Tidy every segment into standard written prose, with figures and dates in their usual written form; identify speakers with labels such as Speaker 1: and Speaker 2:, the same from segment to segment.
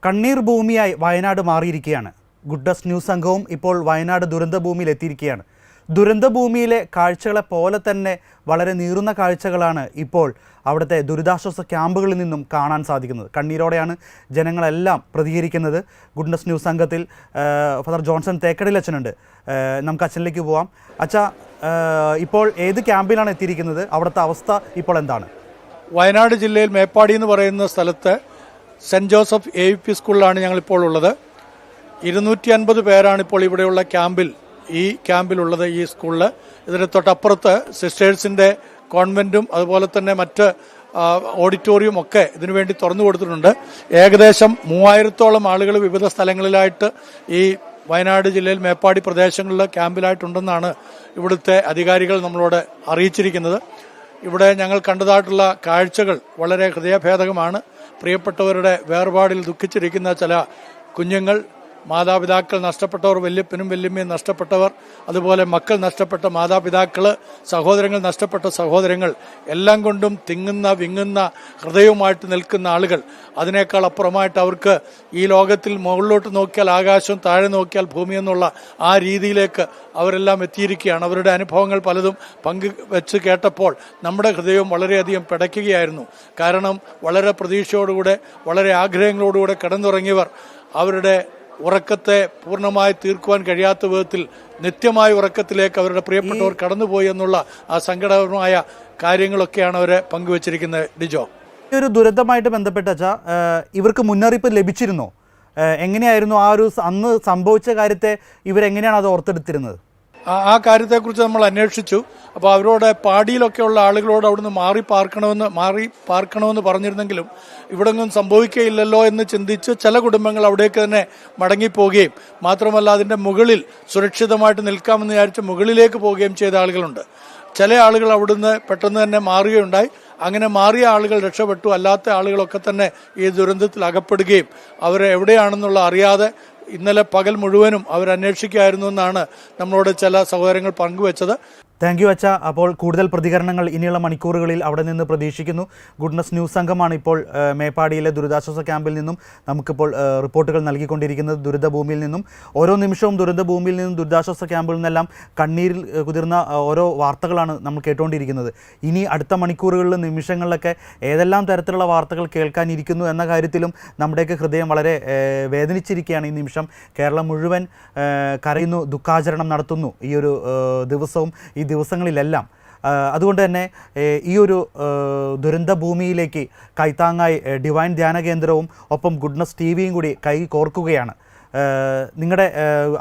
Speaker 1: കണ്ണീർ ഭൂമിയായി വയനാട് മാറിയിരിക്കുകയാണ്. Goodness news സംഘവും ഇപ്പോൾ വയനാട് ദുരന്തഭൂമിയിൽ എത്തിയിരിക്കുകയാണ്. ദുരന്തഭൂമിയിലെ കാഴ്ചകളെ പോലെ തന്നെ വളരെ നീറുന്ന കാഴ്ചകളാണ് ഇപ്പോൾ അവിടുത്തെ ദുരിതാശ്വാസ ക്യാമ്പുകളിൽ നിന്നും കാണാൻ സാധിക്കുന്നത്. കണ്ണീരോടെയാണ് ജനങ്ങളെല്ലാം പ്രതികരിക്കുന്നത്. ഗുഡ്നസ് ന്യൂസ് സംഘത്തിൽ ഫാദർ ജോൺസൺ തേക്കടിലച്ഛനുണ്ട്. നമുക്ക് അച്ഛനിലേക്ക് പോവാം. അച്ഛാ, ഇപ്പോൾ ഏത് ക്യാമ്പിലാണ് എത്തിയിരിക്കുന്നത്? അവിടുത്തെ അവസ്ഥ ഇപ്പോൾ എന്താണ്?
Speaker 2: വയനാട് ജില്ലയിൽ മേപ്പാടി എന്ന് പറയുന്ന സ്ഥലത്ത് സെന്റ് ജോസഫ് AUP സ്കൂളിലാണ് ഞങ്ങളിപ്പോൾ ഉള്ളത്. 250 പേരാണ് ഇപ്പോൾ ഇവിടെയുള്ള ഈ ക്യാമ്പിലുള്ളത്, ഈ സ്കൂളിൽ. ഇതിന് തൊട്ടപ്പുറത്ത് സിസ്റ്റേഴ്സിന്റെ കോൺവെന്റും അതുപോലെ തന്നെ മറ്റ് ഓഡിറ്റോറിയം ഒക്കെ ഇതിനുവേണ്ടി തുറന്നു കൊടുത്തിട്ടുണ്ട്. ഏകദേശം 3000-ഓളം ആളുകൾ വിവിധ സ്ഥലങ്ങളിലായിട്ട് ഈ വയനാട് ജില്ലയിൽ മേപ്പാടി പ്രദേശങ്ങളിൽ ക്യാമ്പിലായിട്ടുണ്ടെന്നാണ് ഇവിടുത്തെ അധികാരികൾ നമ്മളോട് അറിയിച്ചിരിക്കുന്നത്. ഇവിടെ ഞങ്ങൾ കണ്ടതായിട്ടുള്ള കാഴ്ചകൾ വളരെ ഹൃദയഭേദകമാണ്. പ്രിയപ്പെട്ടവരുടെ വേർപാടിൽ ദുഃഖിച്ചിരിക്കുന്ന ചില കുഞ്ഞുങ്ങൾ, മാതാപിതാക്കൾ നഷ്ടപ്പെട്ടവർ, വല്യപ്പനും വല്യമ്മയും നഷ്ടപ്പെട്ടവർ, അതുപോലെ മക്കൾ നഷ്ടപ്പെട്ട മാതാപിതാക്കൾ, സഹോദരങ്ങൾ നഷ്ടപ്പെട്ട സഹോദരങ്ങൾ, എല്ലാം കൊണ്ടും വിങ്ങുന്ന ഹൃദയവുമായിട്ട് നിൽക്കുന്ന ആളുകൾ. അതിനേക്കാൾ അപ്പുറമായിട്ട് അവർക്ക് ഈ ലോകത്തിൽ മുകളിലോട്ട് നോക്കിയാൽ ആകാശവും താഴെ നോക്കിയാൽ ഭൂമി എന്നുള്ള ആ രീതിയിലേക്ക് അവരെല്ലാം എത്തിയിരിക്കുകയാണ്. അവരുടെ അനുഭവങ്ങൾ പലതും പങ്കുവെച്ച് കേട്ടപ്പോൾ നമ്മുടെ ഹൃദയവും വളരെയധികം പിടയ്ക്കുകയായിരുന്നു. കാരണം വളരെ പ്രതീക്ഷയോടുകൂടെ, വളരെ ആഗ്രഹങ്ങളോടുകൂടെ കിടന്നുറങ്ങിയവർ അവരുടെ ഉറക്കത്തെ പൂർണ്ണമായി തീർക്കുവാൻ കഴിയാത്ത വിധത്തിൽ നിത്യമായ ഉറക്കത്തിലേക്ക് അവരുടെ പ്രിയപ്പെട്ടവർ കടന്നുപോയി എന്നുള്ള ആ സങ്കടകരമായ കാര്യങ്ങളൊക്കെയാണ് അവരെ പങ്കുവച്ചിരിക്കുന്നത്. ഡിജോ,
Speaker 1: ഈ ഒരു ദുരന്തമായിട്ട് ബന്ധപ്പെട്ട ഇവർക്ക് മുന്നറിയിപ്പ് ലഭിച്ചിരുന്നോ? എങ്ങനെയായിരുന്നു അന്ന് സംഭവിച്ച കാര്യത്തെ ഇവരെങ്ങനെയാണ് അത് ഓർത്തെടുത്തിരുന്നത്?
Speaker 2: ആ കാര്യത്തെക്കുറിച്ച് നമ്മൾ അന്വേഷിച്ചു. അപ്പോൾ അവരോട് പാടിയിലൊക്കെയുള്ള ആളുകളോട് അവിടുന്ന് മാറി പാർക്കണമെന്ന് പറഞ്ഞിരുന്നെങ്കിലും ഇവിടെങ്ങും സംഭവിക്കുകയില്ലല്ലോ എന്ന് ചിന്തിച്ച് ചില കുടുംബങ്ങൾ അവിടേക്ക് തന്നെ മടങ്ങിപ്പോവുകയും മാത്രമല്ല അതിന്റെ മുകളിൽ സുരക്ഷിതമായിട്ട് നിൽക്കാമെന്ന് വിചാരിച്ച് മുകളിലേക്ക് പോവുകയും ചെയ്ത ആളുകളുണ്ട്. ചില ആളുകൾ അവിടുന്ന് പെട്ടെന്ന് തന്നെ മാറുകയുണ്ടായി. അങ്ങനെ മാറിയ ആളുകൾ രക്ഷപ്പെട്ടു. അല്ലാത്ത ആളുകളൊക്കെ തന്നെ ഈ ദുരന്തത്തിൽ അകപ്പെടുകയും അവരെ എവിടെയാണെന്നുള്ള അറിയാതെ ഇന്നലെ പകൽ മുഴുവനും അവരന്വേഷിക്കുകയായിരുന്നു എന്നാണ് നമ്മളോട് ചില സഹോദരങ്ങൾ പങ്കുവച്ചത്.
Speaker 1: താങ്ക് യു അച്ഛ. അപ്പോൾ കൂടുതൽ പ്രതികരണങ്ങൾ ഇനിയുള്ള മണിക്കൂറുകളിൽ അവിടെ നിന്ന് പ്രതീക്ഷിക്കുന്നു. ഗുഡ്നസ് ന്യൂസ് സംഘമാണ് ഇപ്പോൾ മേപ്പാടിയിലെ ദുരിതാശ്വാസ ക്യാമ്പിൽ നിന്നും നമുക്കിപ്പോൾ റിപ്പോർട്ടുകൾ നൽകിക്കൊണ്ടിരിക്കുന്നത്. ദുരിതഭൂമിയിൽ നിന്നും ഓരോ നിമിഷവും ദുരിതഭൂമിയിൽ നിന്നും ദുരിതാശ്വാസ ക്യാമ്പിൽ നിന്നെല്ലാം കണ്ണീരിൽ കുതിർന്ന ഓരോ വാർത്തകളാണ് നമ്മൾ കേട്ടുകൊണ്ടിരിക്കുന്നത്. ഇനി അടുത്ത മണിക്കൂറുകളിൽ നിമിഷങ്ങളിലൊക്കെ ഏതെല്ലാം തരത്തിലുള്ള വാർത്തകൾ കേൾക്കാനിരിക്കുന്നു എന്ന കാര്യത്തിലും നമ്മുടെയൊക്കെ ഹൃദയം വളരെ വേദനിച്ചിരിക്കുകയാണ്. ഈ നിമിഷം കേരളം മുഴുവൻ കരയുന്നു, ദുഃഖാചരണം നടത്തുന്നു ഈ ഒരു ദിവസവും ഈ ദിവസങ്ങളിലെല്ലാം. അതുകൊണ്ട് തന്നെ ഈ ഒരു ദുരന്തഭൂമിയിലേക്ക് കൈത്താങ്ങായി ഡിവൈൻ ധ്യാന കേന്ദ്രവും ഒപ്പം ഗുഡ്നസ് TVയും കൂടി കൈ കോർക്കുകയാണ്. നിങ്ങളുടെ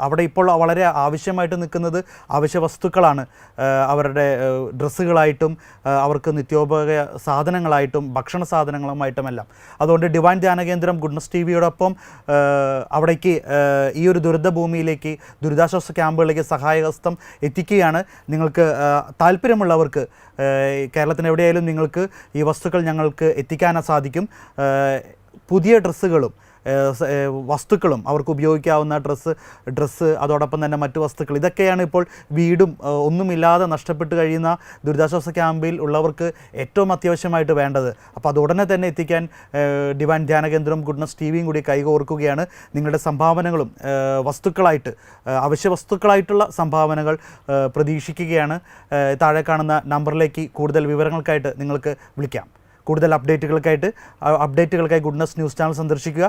Speaker 1: അവിടെ ഇപ്പോൾ വളരെ ആവശ്യമായിട്ട് നിൽക്കുന്നത് അവശ്യ വസ്തുക്കളാണ്. അവരുടെ ഡ്രസ്സുകളായിട്ടും അവർക്ക് നിത്യോപയോഗ സാധനങ്ങളായിട്ടും ഭക്ഷണ സാധനങ്ങളുമായിട്ടുമെല്ലാം. അതുകൊണ്ട് ഡിവൈൻ ധ്യാന കേന്ദ്രം ഗുഡ്നസ് TVയോടൊപ്പം അവിടേക്ക് ഈ ഒരു ദുരിതഭൂമിയിലേക്ക് ദുരിതാശ്വാസ ക്യാമ്പുകളിലേക്ക് സഹായഹസ്തം എത്തിക്കുകയാണ്. നിങ്ങൾക്ക് താല്പര്യമുള്ളവർക്ക് കേരളത്തിന് എവിടെയായാലും നിങ്ങൾക്ക് ഈ വസ്തുക്കൾ ഞങ്ങൾക്ക് എത്തിക്കാൻ സാധിക്കും. പുതിയ ഡ്രസ്സുകളും വസ്തുക്കളും അവർക്ക് ഉപയോഗിക്കാവുന്ന ഡ്രസ്സ് അതോടൊപ്പം തന്നെ മറ്റു വസ്തുക്കൾ, ഇതൊക്കെയാണ് ഇപ്പോൾ വീടും ഒന്നുമില്ലാതെ നഷ്ടപ്പെട്ട് കഴിയുന്ന ദുരിതാശ്വാസ ക്യാമ്പിൽ ഉള്ളവർക്ക് ഏറ്റവും അത്യാവശ്യമായിട്ട് വേണ്ടത്. അപ്പോൾ അത് ഉടനെ തന്നെ എത്തിക്കാൻ ഡിവൈൻ ധ്യാന കേന്ദ്രം ഗുഡ്നസ് TVയും കൂടി കൈകോർക്കുകയാണ്. നിങ്ങളുടെ സംഭാവനകളും വസ്തുക്കളായിട്ട് അവശ്യ വസ്തുക്കളായിട്ടുള്ള സംഭാവനകൾ പ്രതീക്ഷിക്കുകയാണ്. താഴെ കാണുന്ന നമ്പറിലേക്ക് കൂടുതൽ വിവരങ്ങൾക്കായിട്ട് നിങ്ങൾക്ക് വിളിക്കാം. കൂടുതൽ അപ്ഡേറ്റുകൾക്കായി ഗുഡ്നസ് ന്യൂസ് ചാനൽ സന്ദർശിക്കുക.